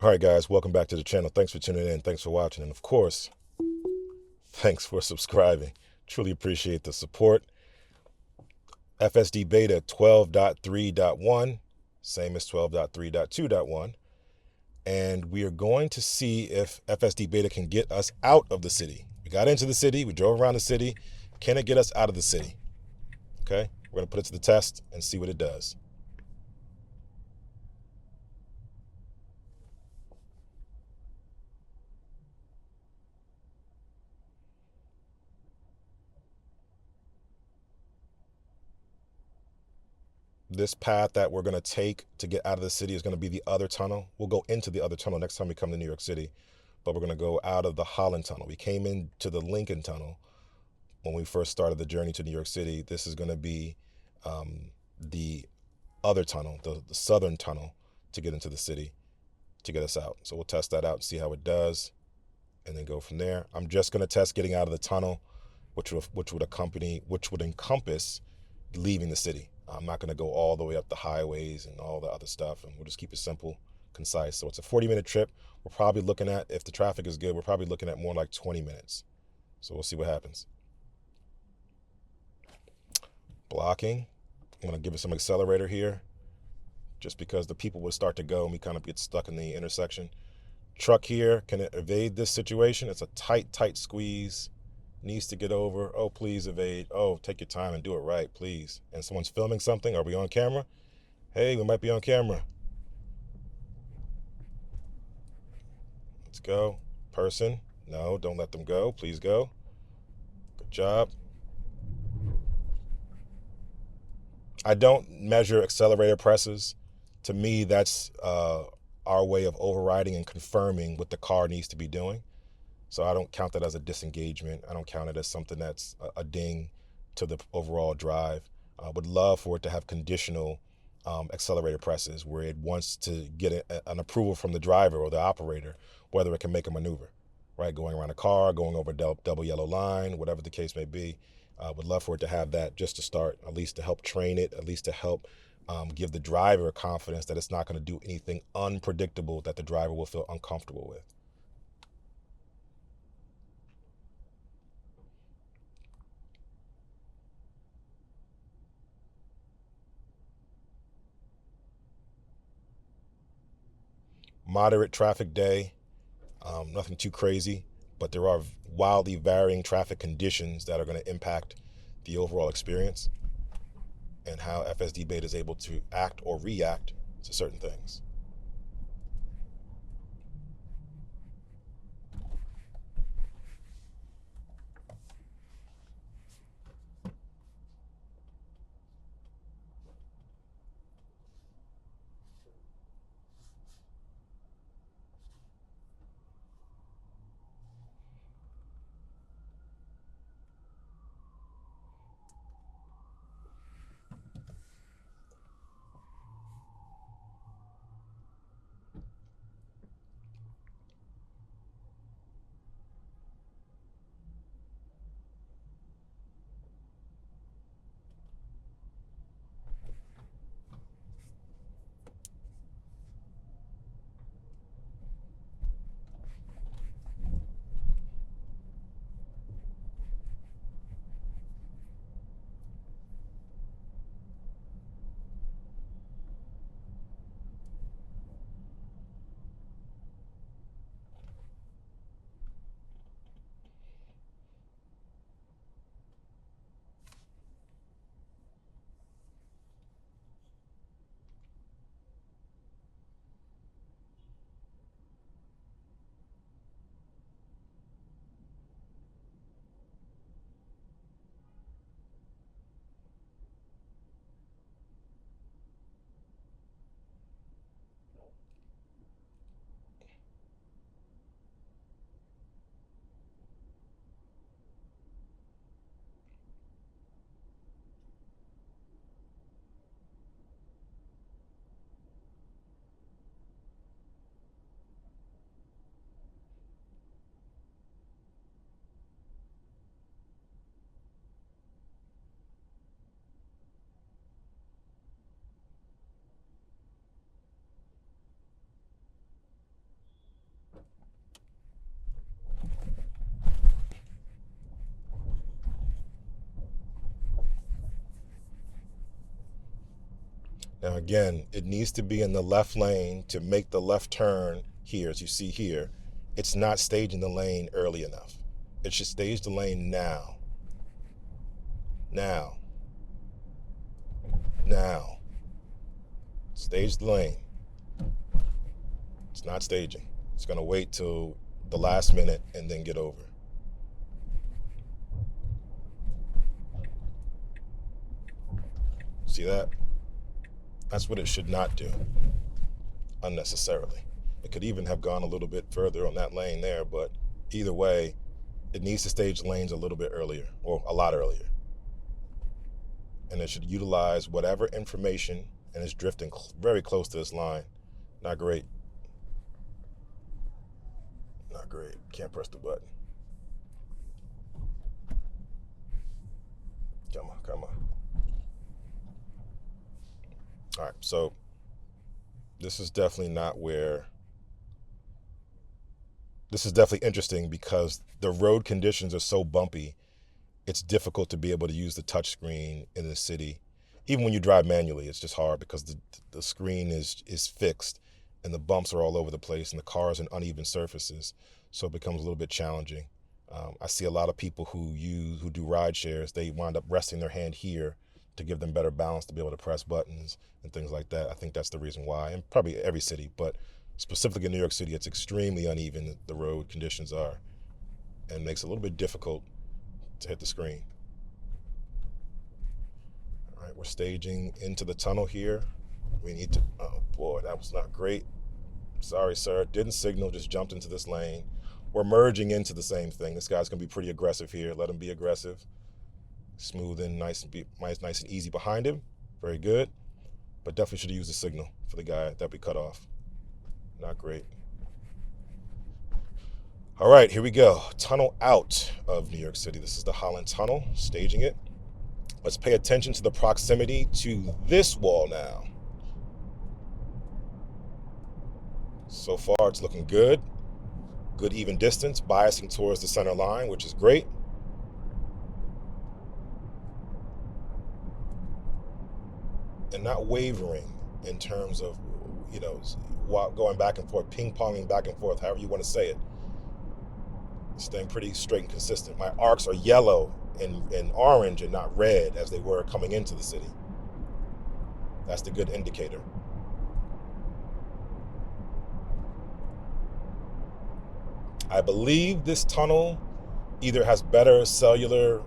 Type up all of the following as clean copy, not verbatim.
All right, guys, welcome back to the channel. Thanks for tuning in. Thanks for watching. And of course, thanks for subscribing. Truly appreciate the support. FSD Beta 12.3.1, same as 12.3.2.1. And we are going to see if FSD Beta can get us out of the city. We got into the city. We drove around the city. Can it get us out of the city? Okay, we're going to put it to the test and see what it does. This path that we're going to take to get out of the city is going to be the other tunnel. We'll go into the other tunnel next time we come to New York City, but we're going to go out of the Holland Tunnel. We came into the Lincoln Tunnel when we first started the journey to New York City. This is going to be the other tunnel, the southern tunnel, to get into the city, to get us out. So we'll test that out and see how it does, and then go from there. I'm just going to test getting out of the tunnel, which would encompass leaving the city. I'm not going to go all the way up the highways and all the other stuff, and we'll just keep it simple, concise. So it's a 40-minute trip. We're probably looking at, if the traffic is good, we're probably looking at more like 20 minutes. So we'll see what happens. Blocking. I'm going to give it some accelerator here, just because the people will start to go and we kind of get stuck in the intersection. Truck here, can it evade this situation? It's a tight squeeze. Needs to get over. Oh, please evade. Oh, take your time and do it right, please. And someone's filming something. Are we on camera? Hey, we might be on camera. Let's go. Person. No, don't let them go. Please go. Good job. I don't measure accelerator presses. To me, that's our way of overriding and confirming what the car needs to be doing. So I don't count that as a disengagement. I don't count it as something that's a ding to the overall drive. I would love for it to have conditional accelerator presses where it wants to get an approval from the driver or the operator, whether it can make a maneuver, right? Going around a car, going over a double yellow line, whatever the case may be. Would love for it to have that just to start, at least to help train it, at least to help give the driver confidence that it's not going to do anything unpredictable that the driver will feel uncomfortable with. Moderate traffic day, nothing too crazy, but there are wildly varying traffic conditions that are going to impact the overall experience and how FSD Beta is able to act or react to certain things. Now again, it needs to be in the left lane to make the left turn here, as you see here. It's not staging the lane early enough. It should stage the lane now. Now. Now. Stage the lane. It's not staging. It's going to wait till the last minute and then get over. See that? That's what it should not do unnecessarily. It could even have gone a little bit further on that lane there, but either way, it needs to stage lanes a little bit earlier, or a lot earlier. And it should utilize whatever information, and it's drifting very close to this line. Not great. Not great. Can't press the button. Come on, come on. All right, so this is definitely not where, this is definitely interesting because the road conditions are so bumpy, it's difficult to be able to use the touch screen in the city. Even when you drive manually, it's just hard because the screen is fixed and the bumps are all over the place and the cars on uneven surfaces, so it becomes a little bit challenging. I see a lot of people who do ride shares, they wind up resting their hand here to give them better balance to be able to press buttons and things like that. I think that's the reason why, and probably every city, but specifically in New York City, it's extremely uneven, the road conditions are, and makes it a little bit difficult to hit the screen. All right, we're staging into the tunnel here. We need to, oh boy, that was not great. Sorry, sir, didn't signal, just jumped into this lane. We're merging into the same thing. This guy's gonna be pretty aggressive here. Let him be aggressive. Smooth and nice and easy behind him. Very good. But definitely should have used a signal for the guy that we cut off. Not great. All right, here we go. Tunnel out of New York City. This is the Holland Tunnel, staging it. Let's pay attention to the proximity to this wall now. So far, it's looking good. Good even distance, biasing towards the center line, which is great. And not wavering in terms of, going back and forth, ping-ponging back and forth, however you want to say it. Staying pretty straight and consistent. My arcs are yellow and orange and not red as they were coming into the city. That's the good indicator. I believe this tunnel either has better cellular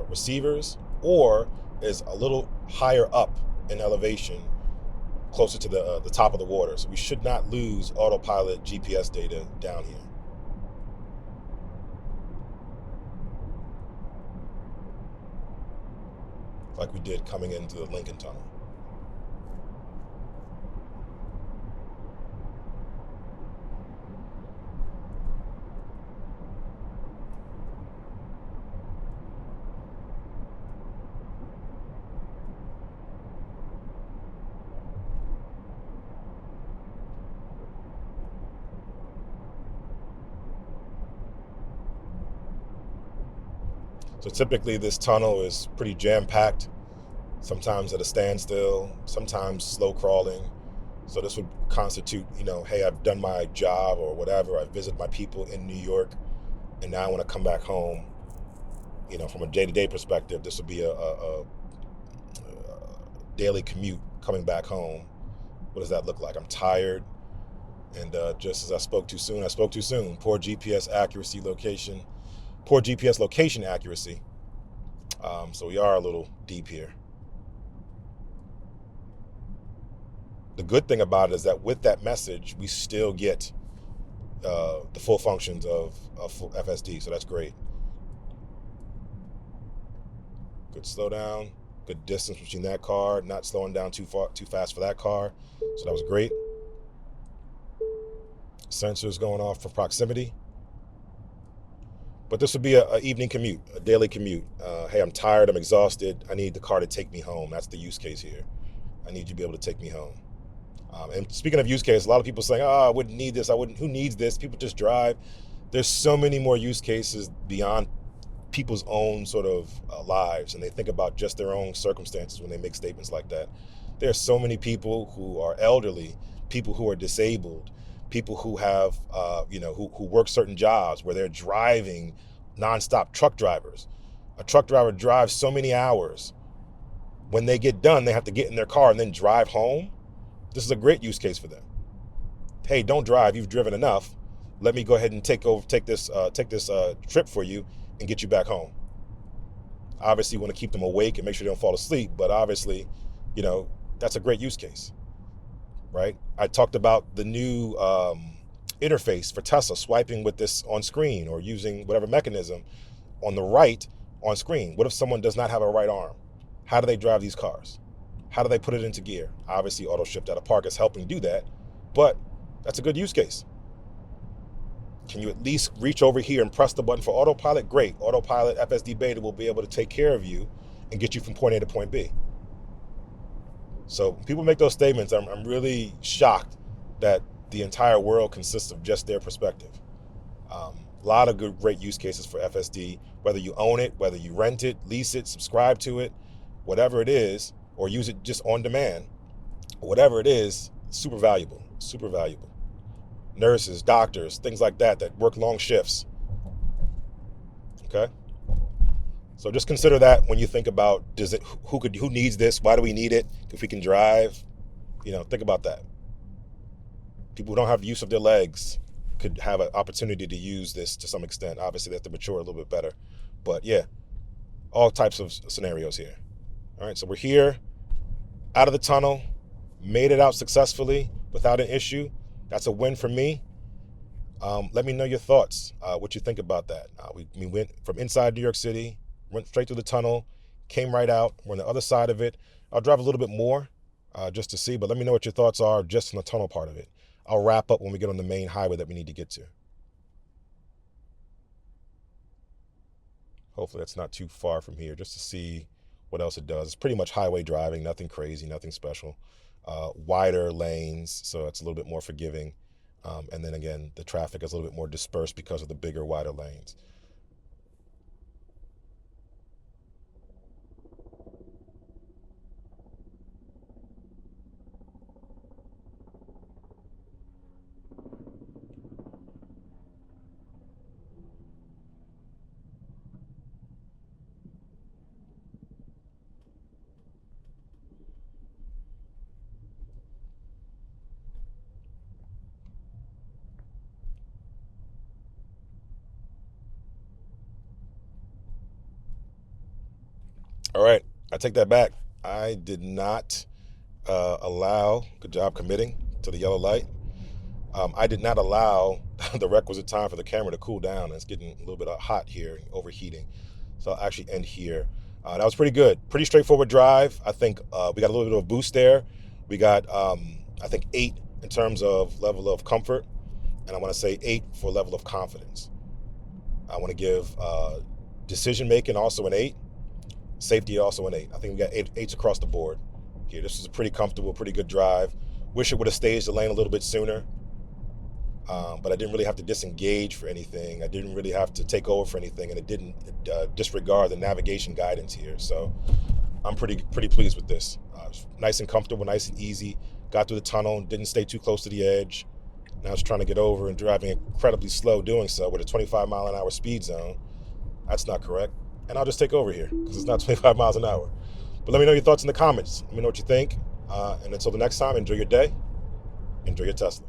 receivers or is a little higher up in elevation, closer to the top of the water. So we should not lose autopilot GPS data down here. Like we did coming into the Lincoln Tunnel. So typically this tunnel is pretty jam-packed, sometimes at a standstill, sometimes slow crawling. So this would constitute, hey, I've done my job or whatever, I've visited my people in New York, and now I want to come back home. From a day-to-day perspective, this would be a daily commute coming back home. What does that look like? I'm tired, and just as I spoke too soon. Poor GPS location accuracy. So we are a little deep here. The good thing about it is that with that message, we still get the full functions of full FSD, so that's great. Good slowdown, good distance between that car, not slowing down too fast for that car, so that was great. Sensors going off for proximity. But this would be an evening commute, a daily commute. Hey, I'm tired, I'm exhausted, I need the car to take me home. That's the use case here. I need you to be able to take me home. And speaking of use case, a lot of people saying, I wouldn't need this, who needs this? People just drive. There's so many more use cases beyond people's own sort of lives, and they think about just their own circumstances when they make statements like that. There are so many people who are elderly, people who are disabled, people who have, who work certain jobs where they're driving nonstop. Truck drivers. A truck driver drives so many hours. When they get done, they have to get in their car and then drive home. This is a great use case for them. Hey, don't drive. You've driven enough. Let me go ahead and take this trip for you and get you back home. Obviously, you want to keep them awake and make sure they don't fall asleep. But obviously, that's a great use case, right? I talked about the new interface for Tesla, swiping with this on screen or using whatever mechanism on the right on screen. What if someone does not have a right arm? How do they drive these cars? How do they put it into gear? Obviously, auto shift out of park is helping do that, but that's a good use case. Can you at least reach over here and press the button for autopilot? Great. Autopilot FSD Beta will be able to take care of you and get you from point A to point B. So when people make those statements, I'm really shocked that the entire world consists of just their perspective. A lot of great use cases for FSD, whether you own it, whether you rent it, lease it, subscribe to it, whatever it is, or use it just on demand, whatever it is, super valuable, super valuable. Nurses, doctors, things like that work long shifts. Okay? So just consider that when you think about who needs this? Why do we need it? If we can drive, think about that. People who don't have use of their legs could have an opportunity to use this to some extent. Obviously, they have to mature a little bit better. But yeah, all types of scenarios here. All right, so we're here, out of the tunnel, made it out successfully without an issue. That's a win for me. Let me know your thoughts, what you think about that. We went from inside New York City, went straight through the tunnel, came right out. We're on the other side of it. I'll drive a little bit more just to see, but let me know what your thoughts are just on the tunnel part of it. I'll wrap up when we get on the main highway that we need to get to. Hopefully that's not too far from here, just to see what else it does. It's pretty much highway driving, nothing crazy, nothing special. Wider lanes, so it's a little bit more forgiving. And then again, the traffic is a little bit more dispersed because of the bigger, wider lanes. All right, I take that back. I did not allow, good job committing to the yellow light. I did not allow the requisite time for the camera to cool down. It's getting a little bit hot here, overheating. So I'll actually end here. That was pretty good. Pretty straightforward drive. I think we got a little bit of a boost there. We got, I think, 8 in terms of level of comfort. And I want to say 8 for level of confidence. I want to give decision making also an 8. Safety also an 8. I think we got 8s across the board here. This is a pretty comfortable, pretty good drive. Wish it would have staged the lane a little bit sooner. But I didn't really have to disengage for anything. I didn't really have to take over for anything, and it didn't disregard the navigation guidance here. So I'm pretty pleased with this. Nice and comfortable, nice and easy. Got through the tunnel, didn't stay too close to the edge. Now I was trying to get over and driving incredibly slow doing so with a 25 mile an hour speed zone. That's not correct. And I'll just take over here because it's not 25 miles an hour. But let me know your thoughts in the comments. Let me know what you think. And until the next time, enjoy your day. Enjoy your Tesla.